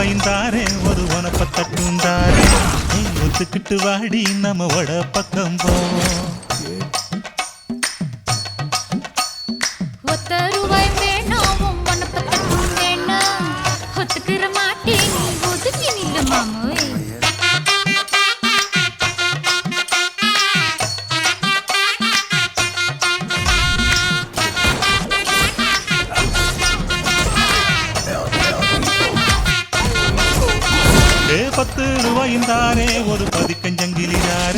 ரூபாயும் தாரேன் ஒரு உனப்ப தட்டும் தாரேன் ஒத்துக்கிட்டு வாடி நம்ம வட பக்கம் போவோம் ஒத்த ரூபாய் வேணும் உனப்ப தட்டும் வேணும் ஒத்துக்கிற மாட்டேன் நீ ஒதுக்கி நில்ல மாமோய் ரூபாயும் தாரே ஒரு பதிக்கஞ்சங்கிலி தாரே